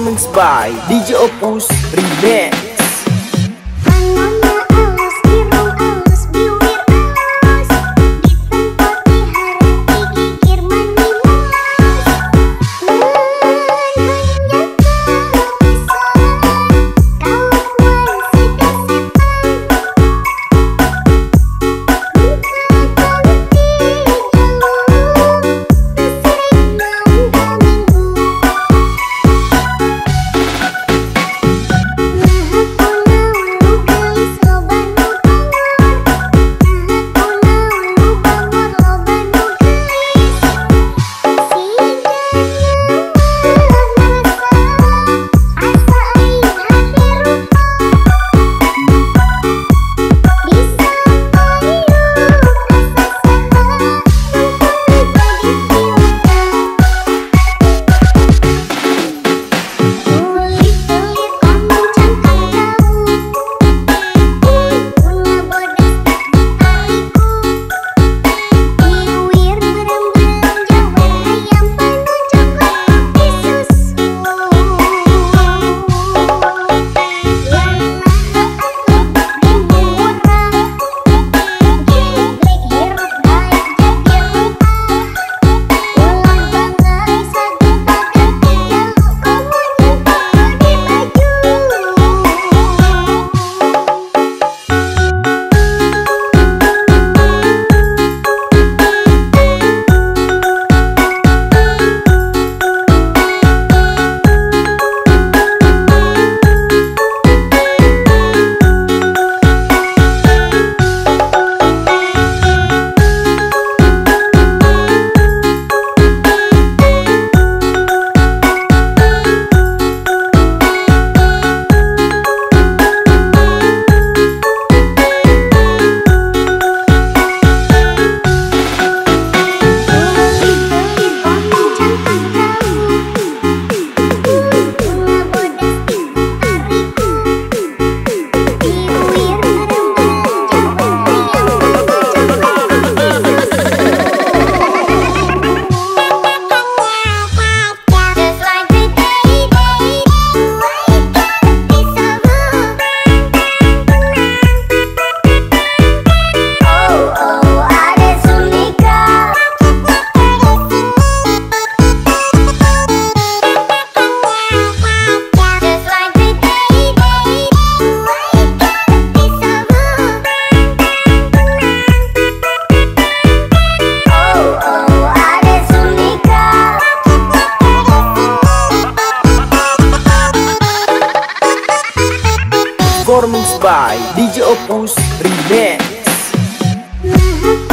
Performance by DJ Opus Remix. Nah Performance by DJ Opus Remix. Little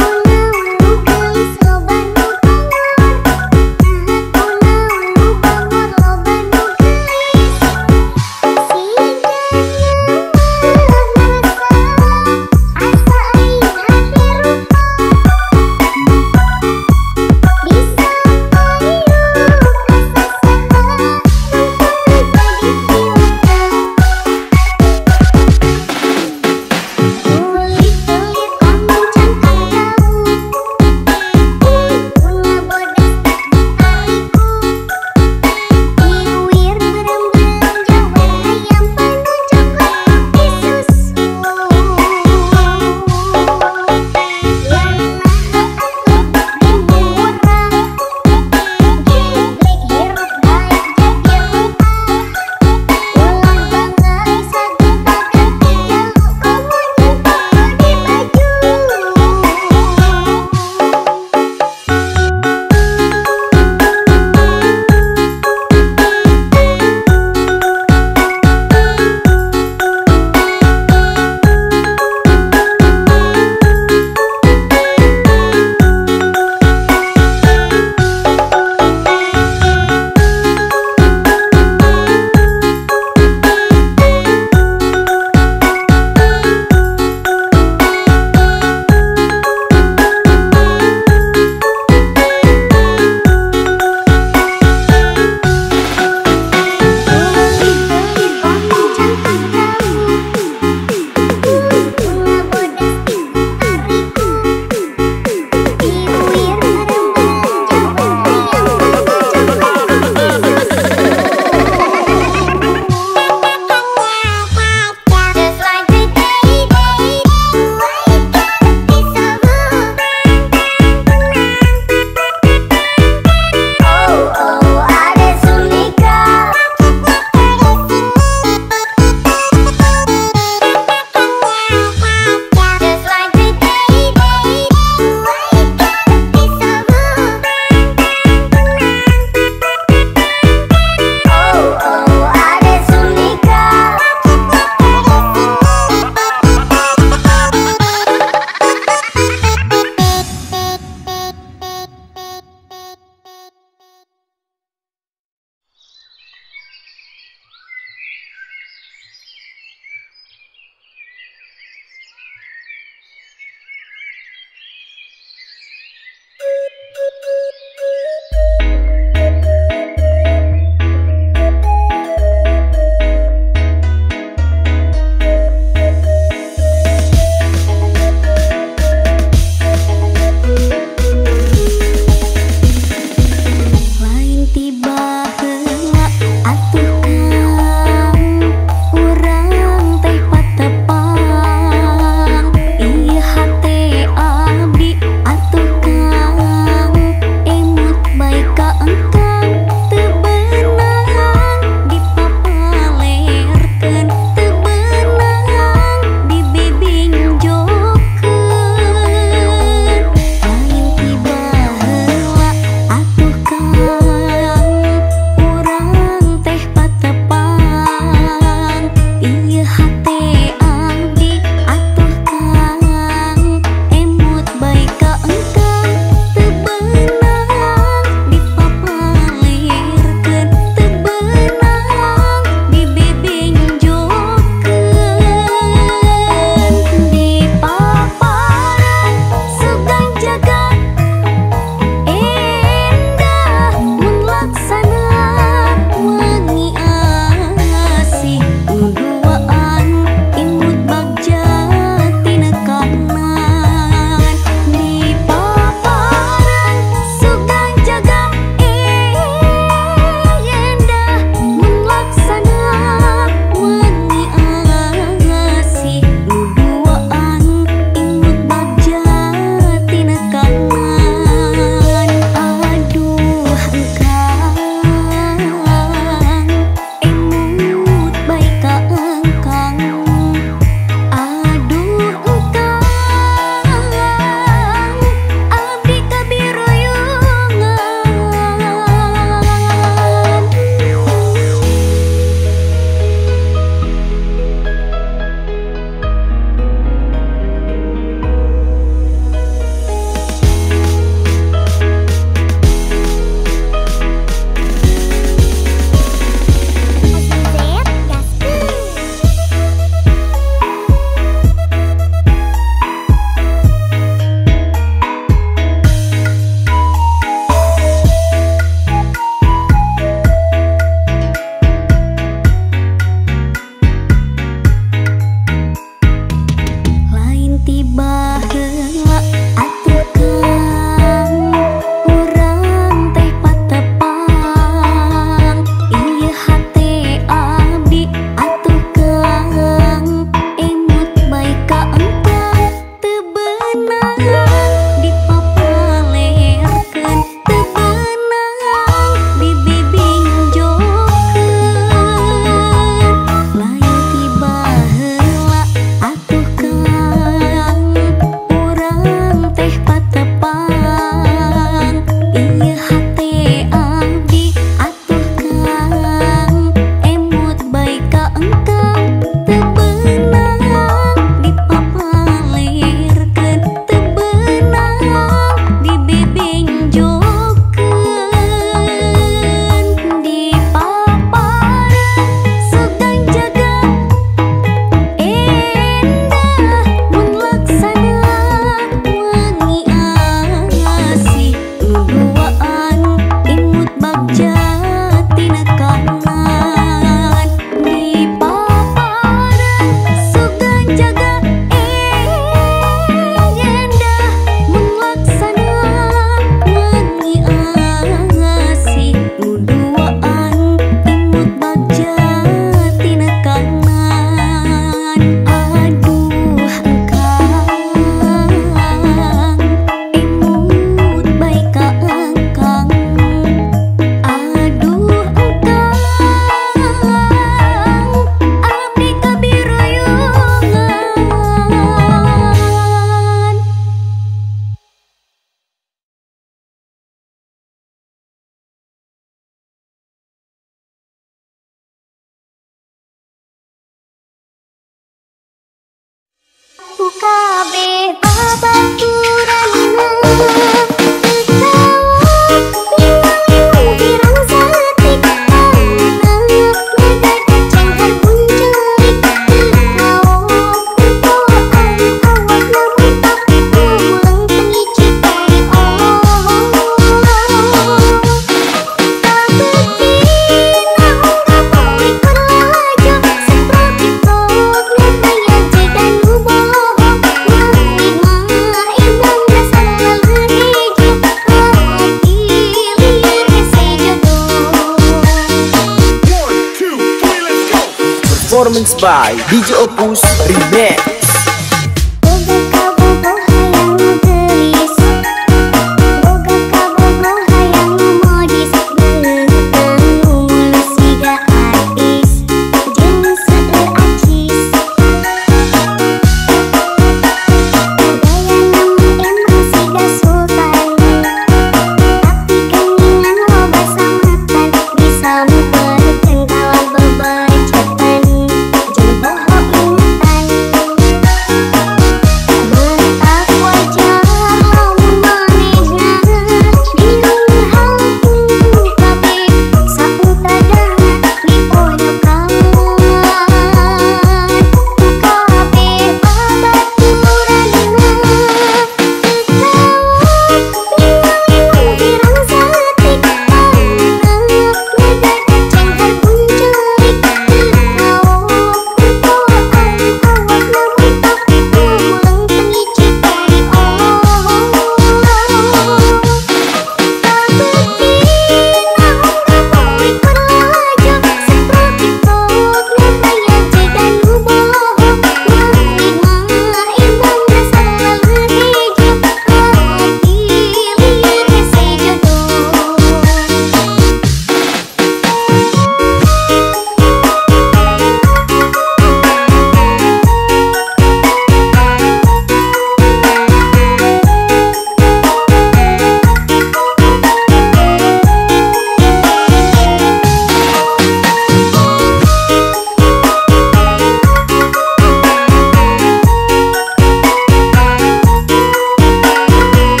Performance by DJ Opus Remix.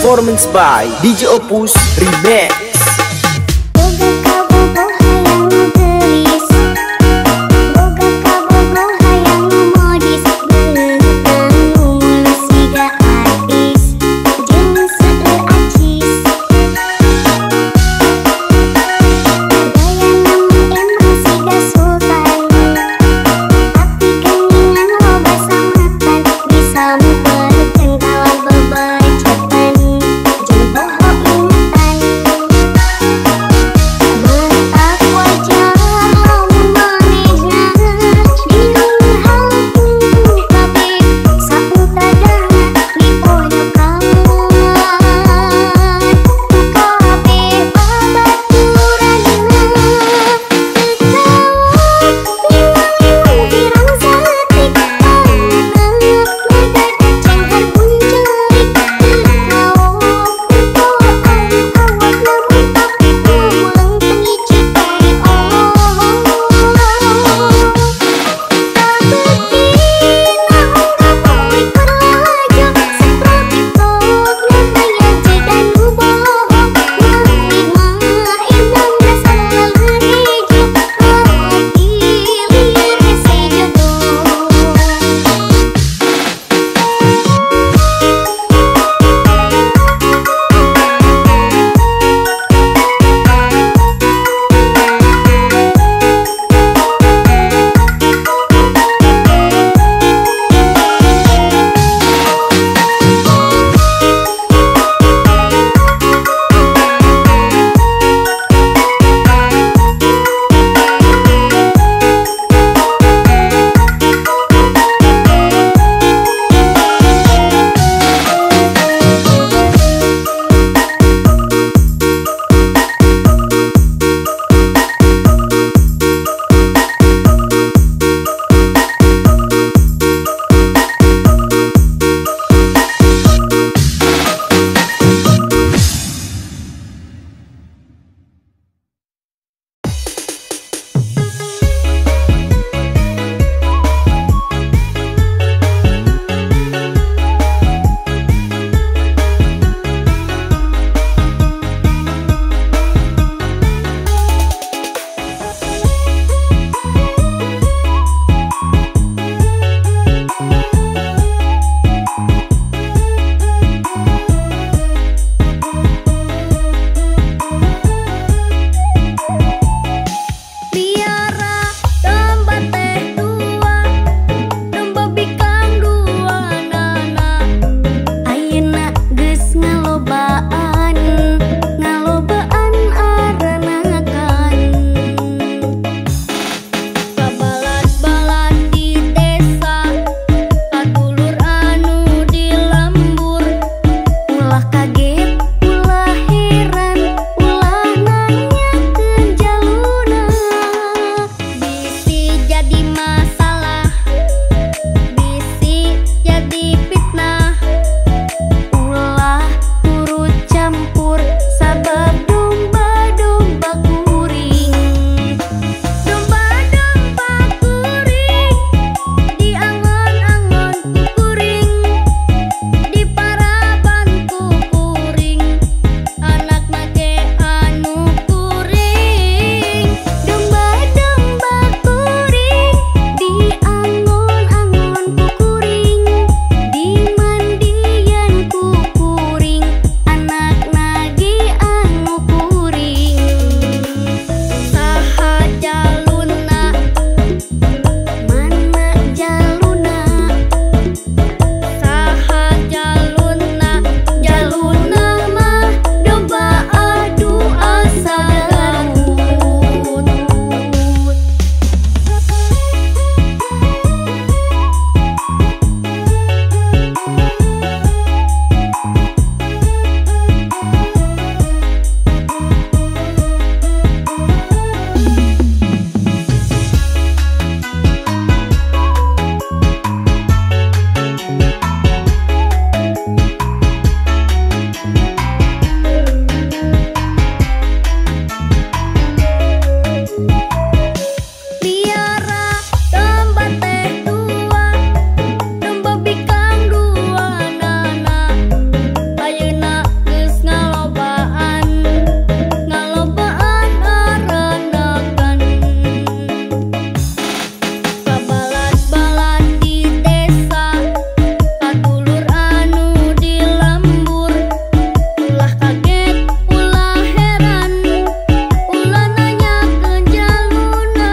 Performance by DJ Opus Remix. ngalobaan arenakan. Kabalat-balat di desa, patulur anu di lembur, ulah kaget, ulah heran, ulah nanyakeun jaluna. Bisi jadi masalah, bisi jadi fitnah, ulah turut campur sabab domba-domba kuring. Domba-domba kuring diangon-angon ku kuring, diparaban ku kuring, anakna ge anu kuring. Domba-domba kuring diangon-angon ku kuring, dimandian ku kuring, anakna ge anu kuring. Saha jaluna, mana jaluna, saha jaluna, jaluna mah domba adu asa garut. Biara domba teh tua, domba bikang duanana, ayeuna geus ngalobaan, ngalobaan arenakan. Kabalat-balat di desa, patulur anu di lembur, ulah kaget, ulah heran, ulah nanyakeun jaluna.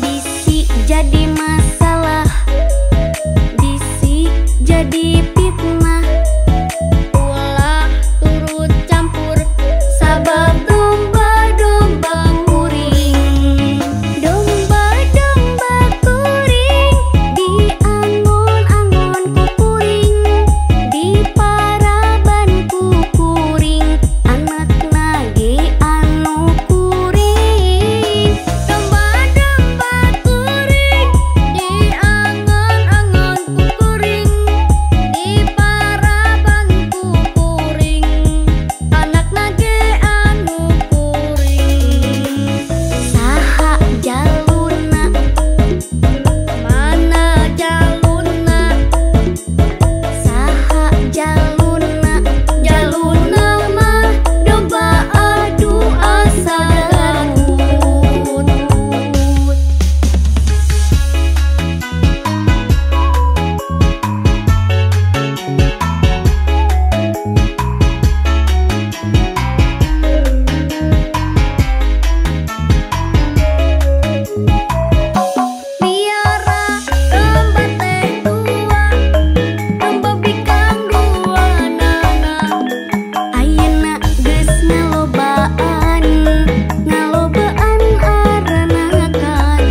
Bisi jadi masalah, bisi jadi fitnah, ulah turut campur sabab domba-domba kuring. Domba-domba kuring diangon-angon ku kuring, diparaban ku kuring, anakna ge anu kuring. Domba-domba kuring diangon-angon ku kuring, diparaban ku kuring, anakna ge anu kuring. Saha jaluna, mana jaluna, saha jaluna, jaluna mah domba adu asa garut. Biara domba teh tua, domba bikang duanana, ayeuna geus ngalobaan, ngalobaan arenakan.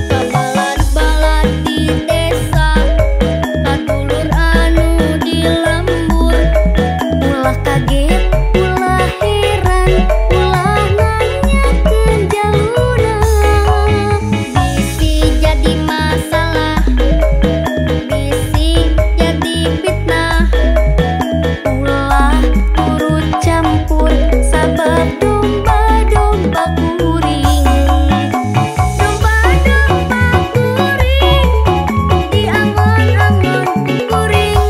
Kabalat-balat di desa, patulur anu di lembur, ulah kaget, ulah heran, ulah nanyakeun jaluna. Bisi jadi masalah, bisi jadi fitnah, ulah turut campur sabab domba-domba kuring. Domba-domba kuring diangon-angon ku kuring,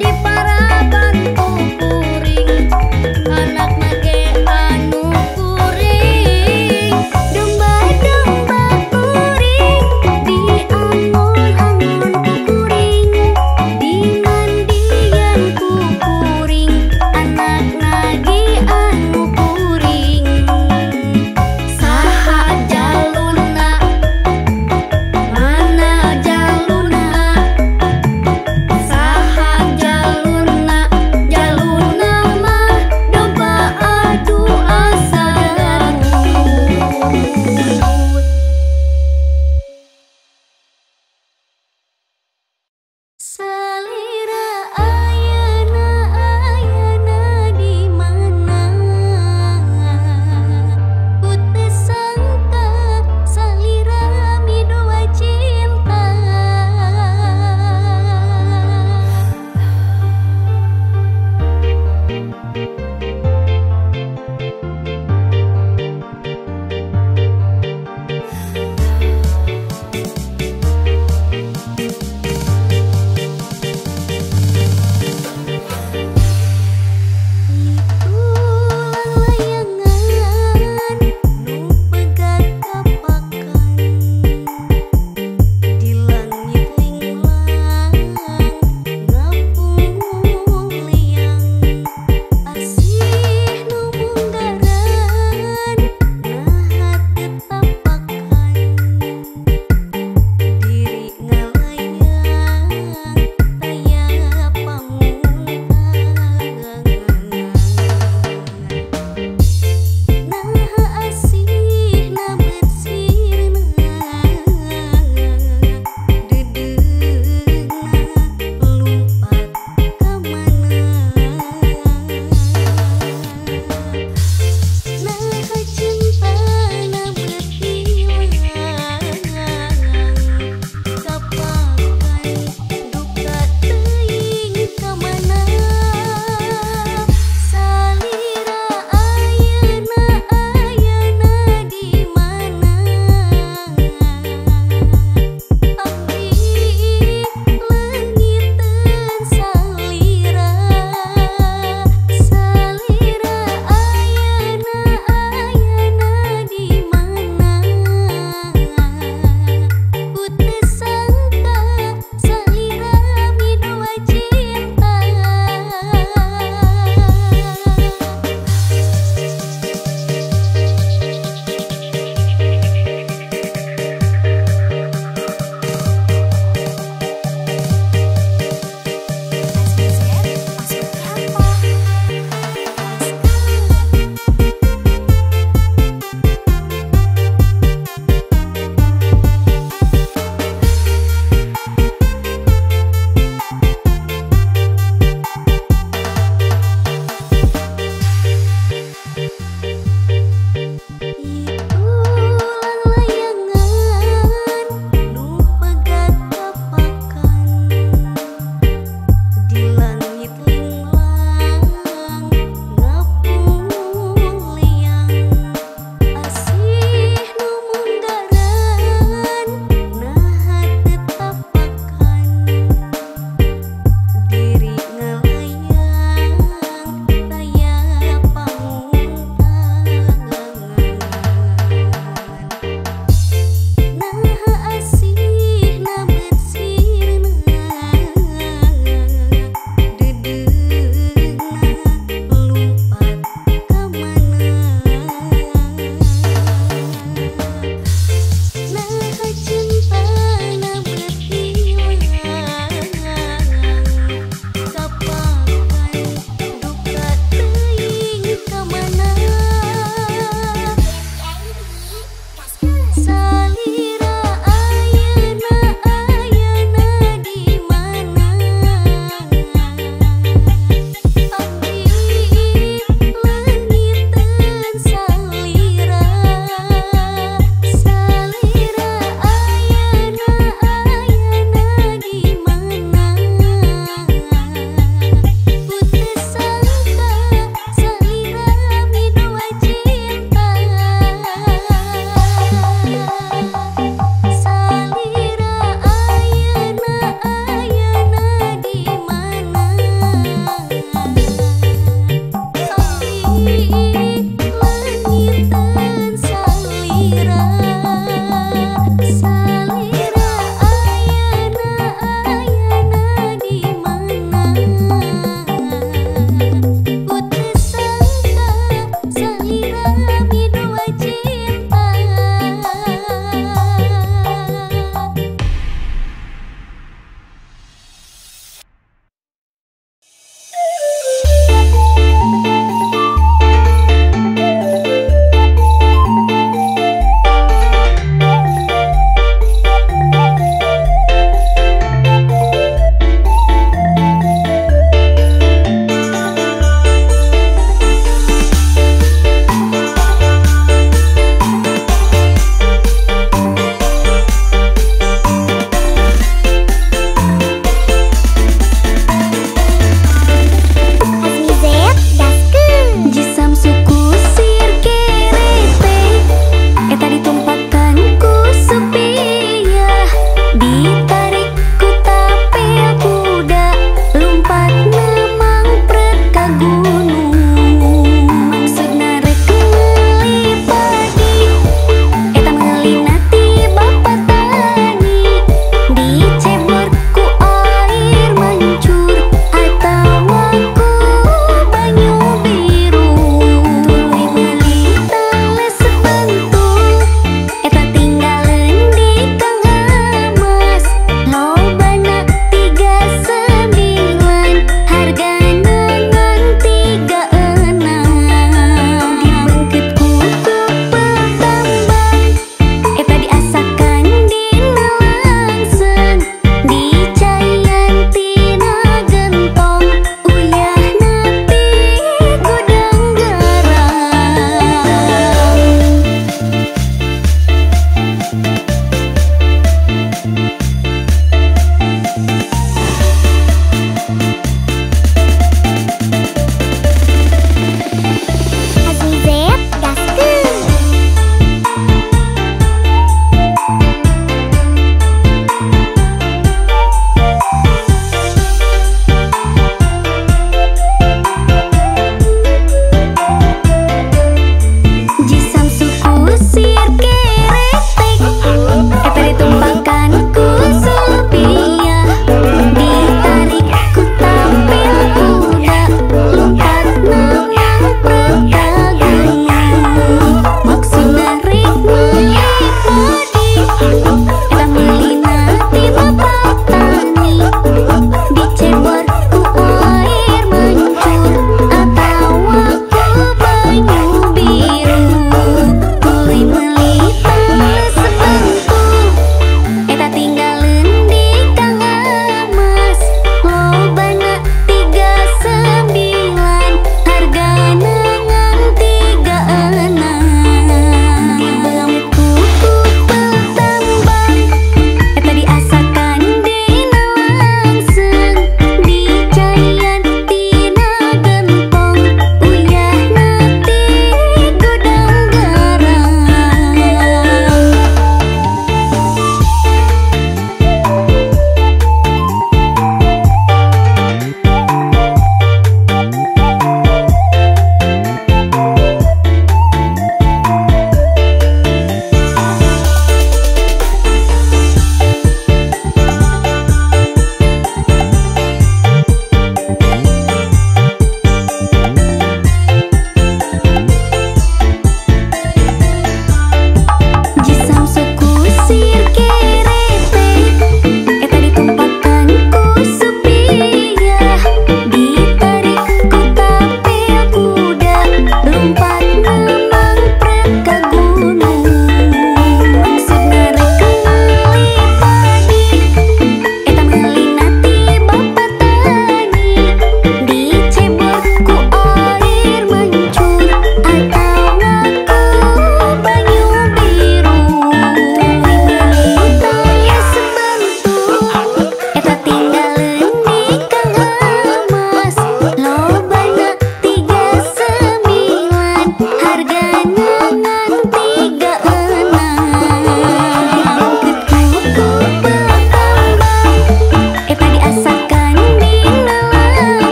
diparaban ku kuring,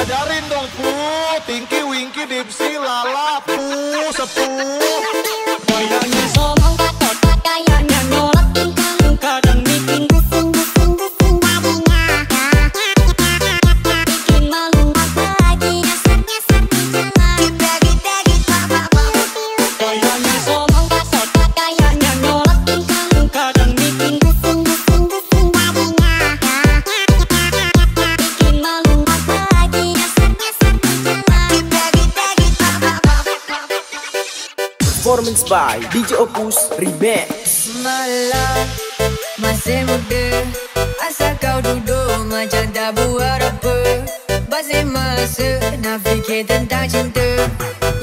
ajarin dong pu, Tinky Winky Dipsy Lala pu, sepuh. Kayaknya somong gatot, kayaknya nolak tingkah, kadang bikin pusing-pusing badannya. Bikin malu apalagi nyesek-nyesek di jalan. Kayaknya somong gatot, kayaknya nolak tingkah, kadang bikin pusing-pusing badannya. Bikin malu apalagi nyesek-nyesek di jalan. Performance by DJ Opus Remix. Malam masih muda, asal kau duduk macam tak buat apa. Masih masa nak fikir tentang cinta.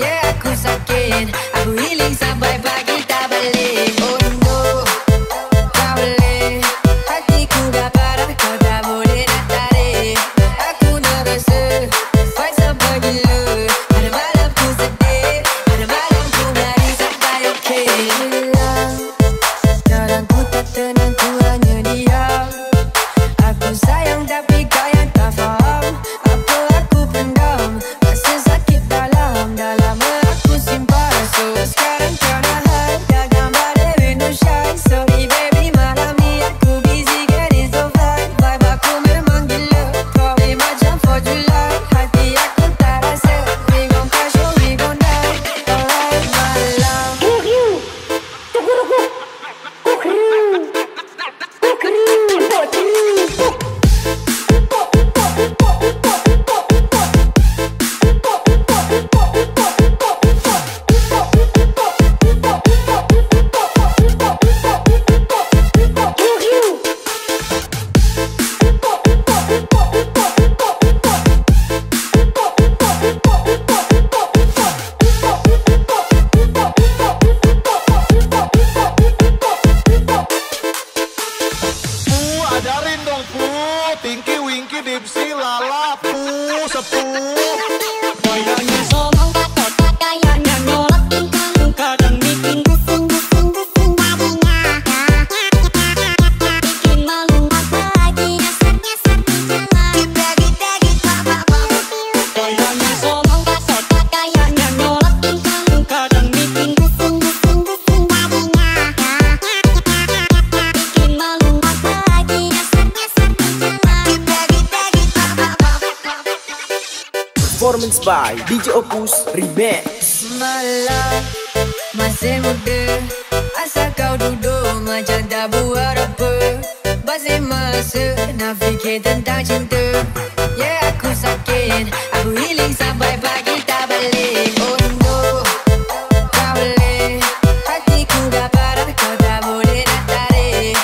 Yeah, aku sakit, aku healing sampai pagi tak balik. Oh no, tak boleh, hatiku dah parah, kau tak boleh nak tarik. Aku nak rasa fight sampai gila. Ada malam ku sedih, ada malam ku lari sampai okay. Sekarang ku tak tenang, ku hanya diam. Aku sayang tapi kau yang tak faham. Apa aku pendam, rasa sakit dalam aku simpan. So sekarang kau nahan, dah gambar the window shine. Sorry baby, malam ni aku busy getting so fine. Vibe aku memang gila, probably macam 4 July. Hati aku tak rasa, we gon' crash or we gon' die. Alright malam. Ajarin dong pu, Tinky Winky Dipsy Lala pu, sepuh. Kayaknya somong gatot, kayaknya nolak tingkah, kadang bikin pusing-pusing badannya. Bikin malu apalagi nyesek-nyesek di jalan. Kayaknya somong gatot, kayaknya nolak tingkah, kadang bikin pusing-pusing badannya. Bikin malu apalagi nyesek-nyesek di jalan. Performance by DJ Opus Remix. Malam masih muda, asal kau duduk macam tak buat apa. Masih masa nak fikir tentang cinta. Yeah, aku sakit, aku healing sampai pagi tak balik. Oh no, tak boleh, hatiku dah parah, kau tak boleh nak tarik.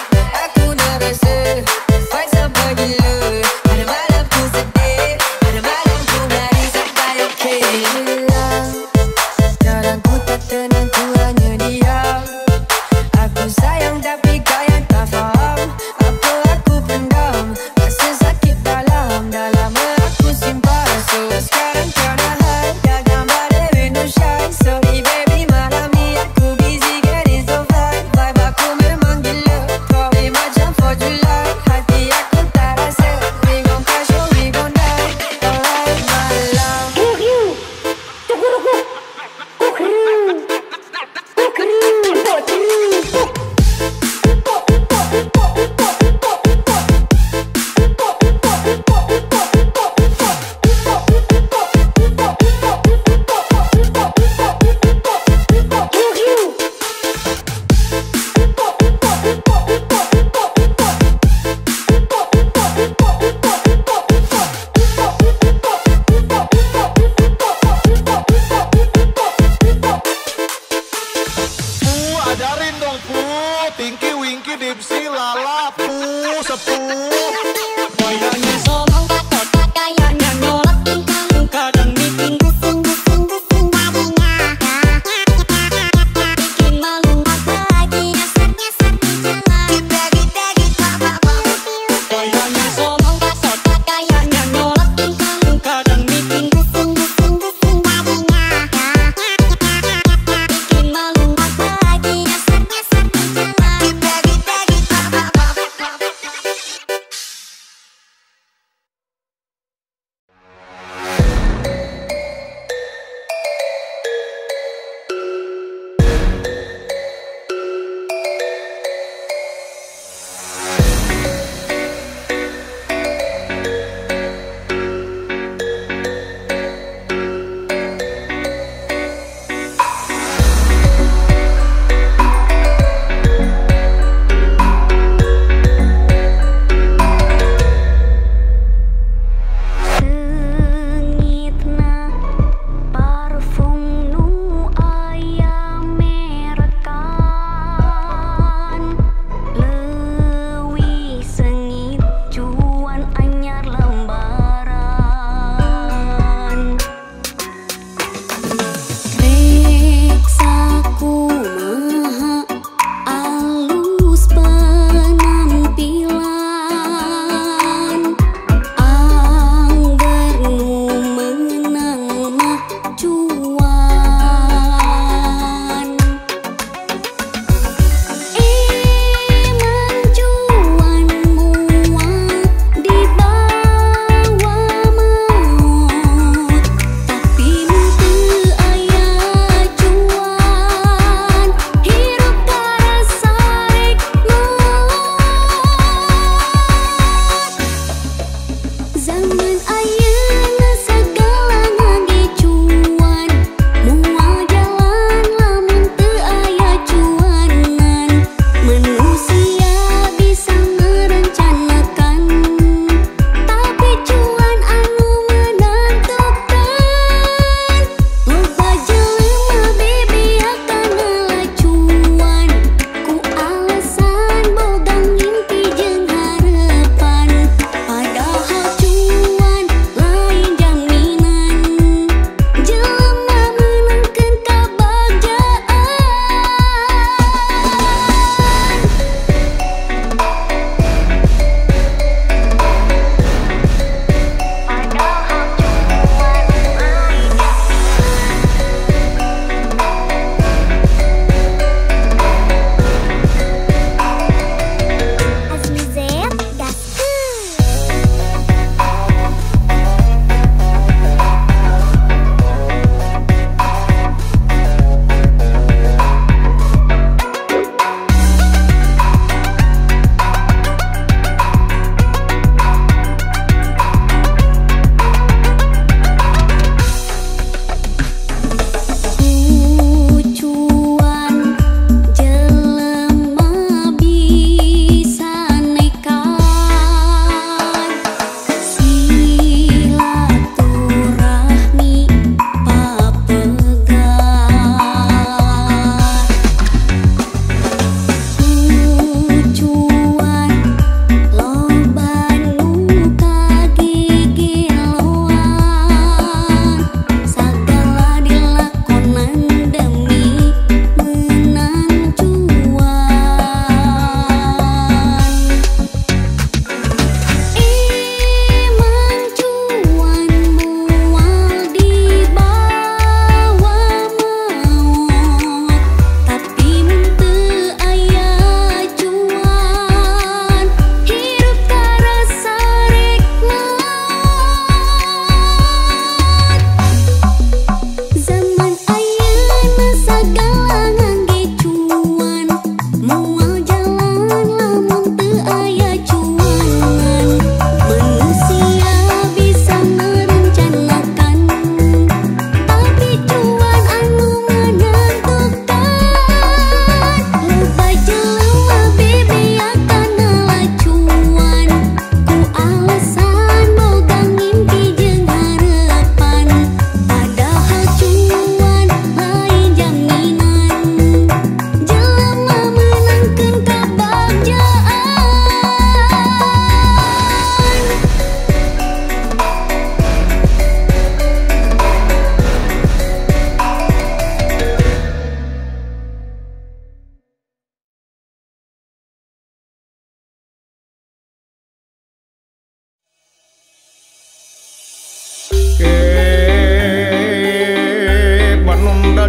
Aku nak rasa fight sampai gila. Ada malam ku sedih, ada malam ku lari sampai okay. Sekarang ku tak tenang, ku hanya diam. Aku sayang tapi kau yang tak faham. Apa aku pendam, rasa sakit dalam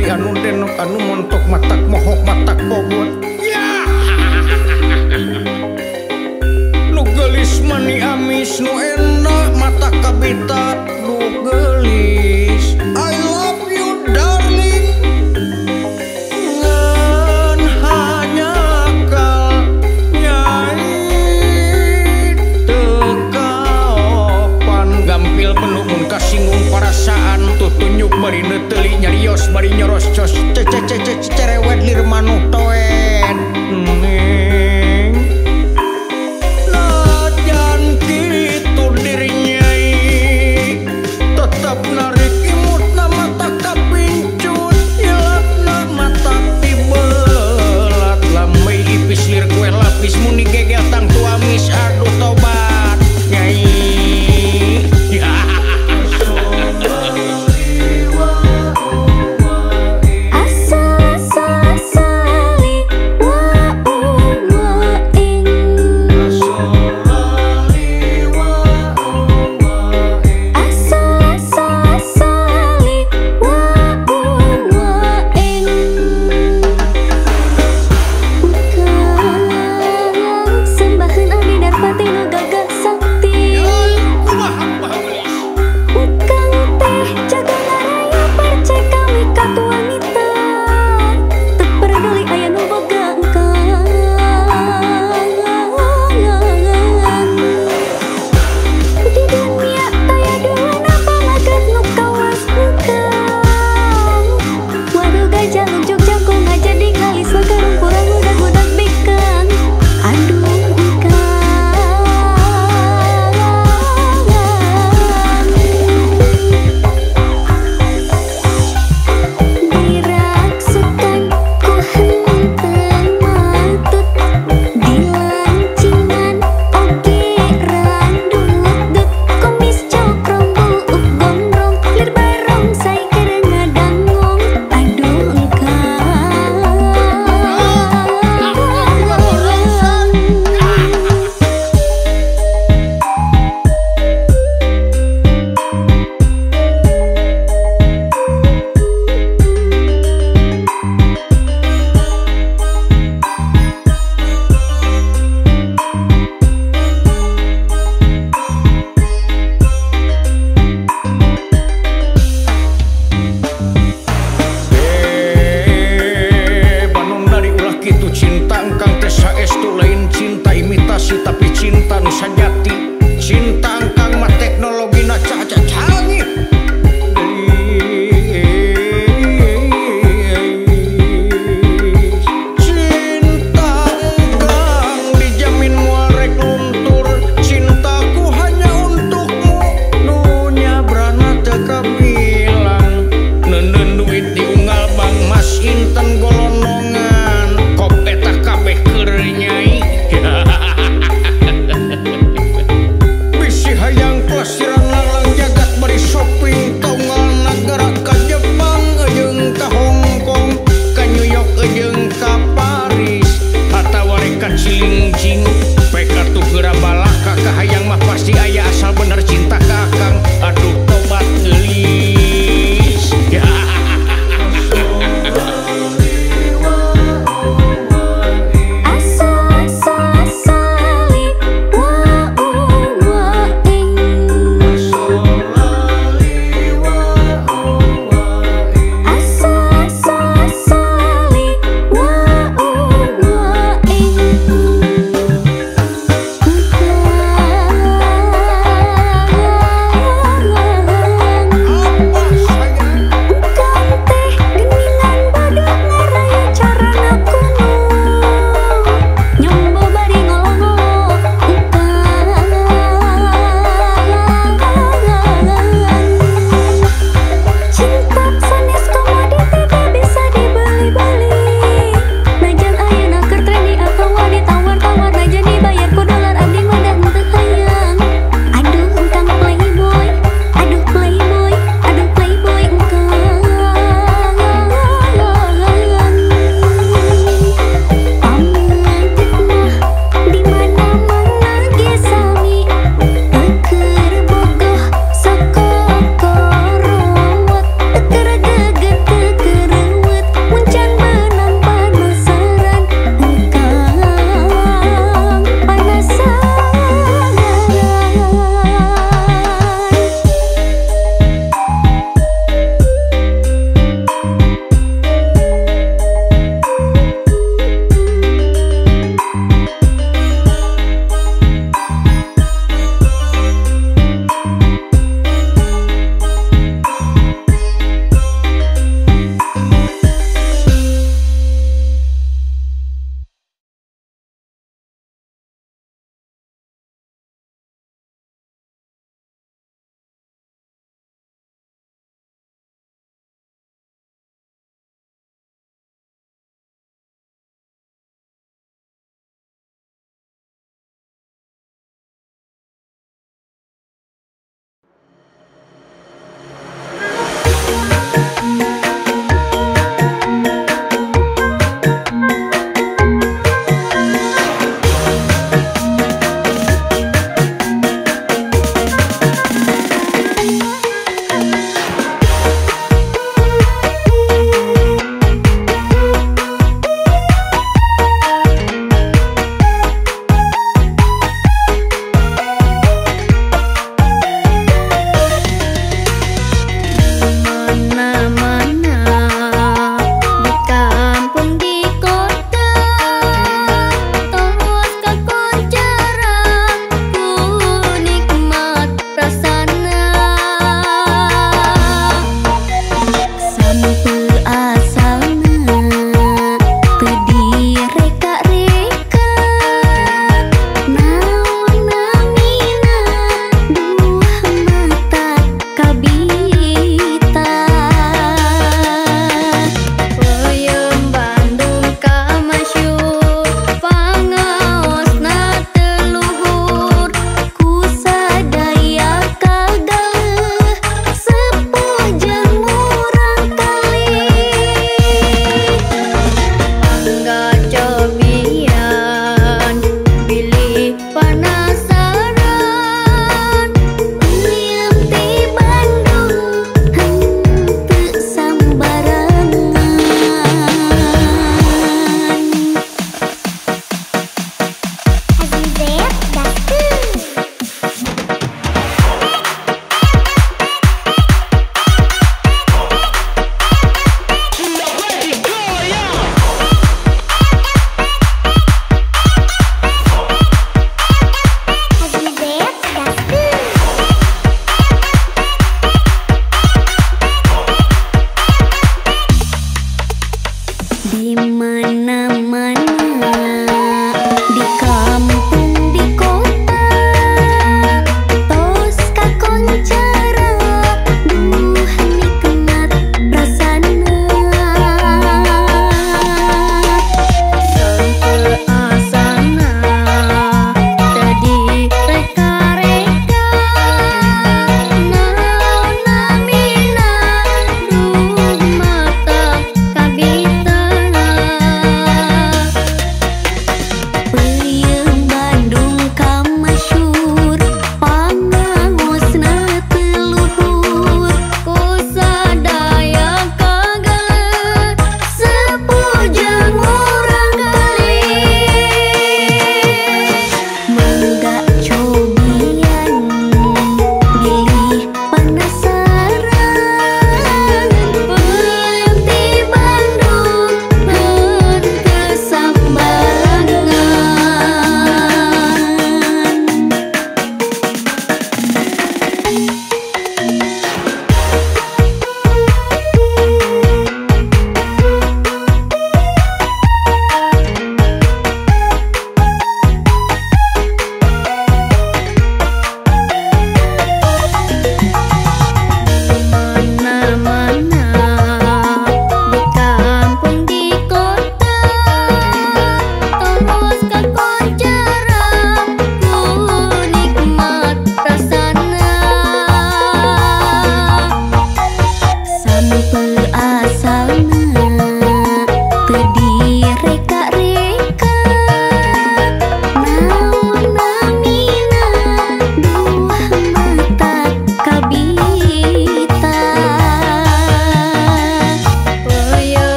bari anu denok anu montok matak mohok matak bogot ya nu geulis mani amis nu enak mata kabita nu geulis I love you darling ngan hanya kal nyai teka opan gampil penuh mun kasinggung perasaan tutunyuk bari neuteuli nyarios bari nyoros cos cerewet lir manuh toet neng najan kitu dirinya tetap narik imut na mata kapincut hilapna mata tibelat lambai ipis lir kue lapis muni gegel tang tuamis aduh tobat nyai Asa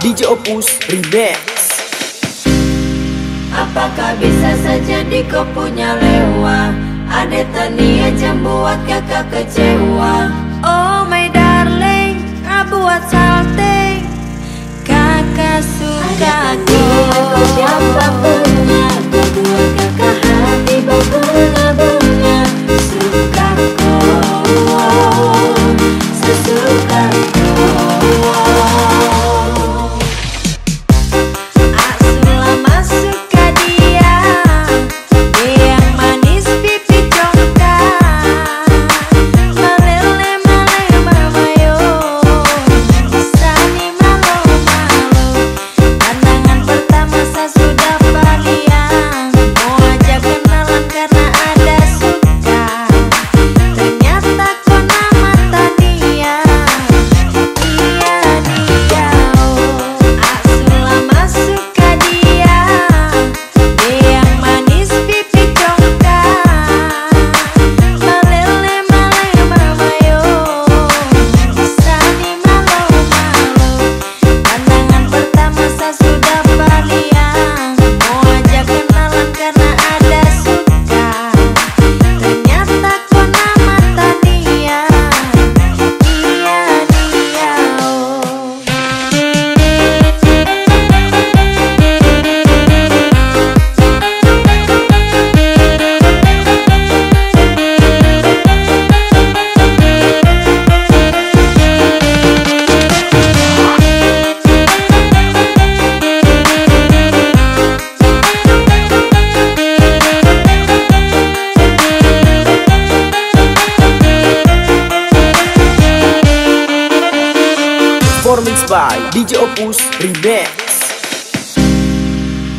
DJ Opus Remix. Apakah bisa saja kau punya lewa? Ada tania jam buat kakak kecewa. Oh my darling, buat salting kakak suka kau. Siapa punya kau buat kakak hati berbunga-bunga. Suka kau, sesuka kau. Asula masuk ke dia, dia yang manis pipi congkak. Malele malele mamayo, sani malo malo. Pandangan pertama saya sudah paliang, mau ajak kenalan karena ada suka. Ternyata kau nama Tania, iya dia. Asula masuk ke dia, dia yang manis pipi congkak. Malele malele mamayo, sani malo malo. Pandangan pertama saya sudah paliang, mau ajak kenalan karena ada suka. Ternyata kau nama Tania, iya dia. Performance by DJ Opus Remix.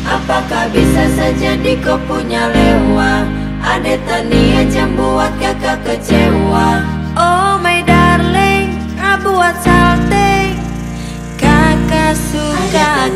Apakah bisa saja kau punya lewa? Ada tania jam buat kakak kecewa. Oh my darling, buat salting kakak suka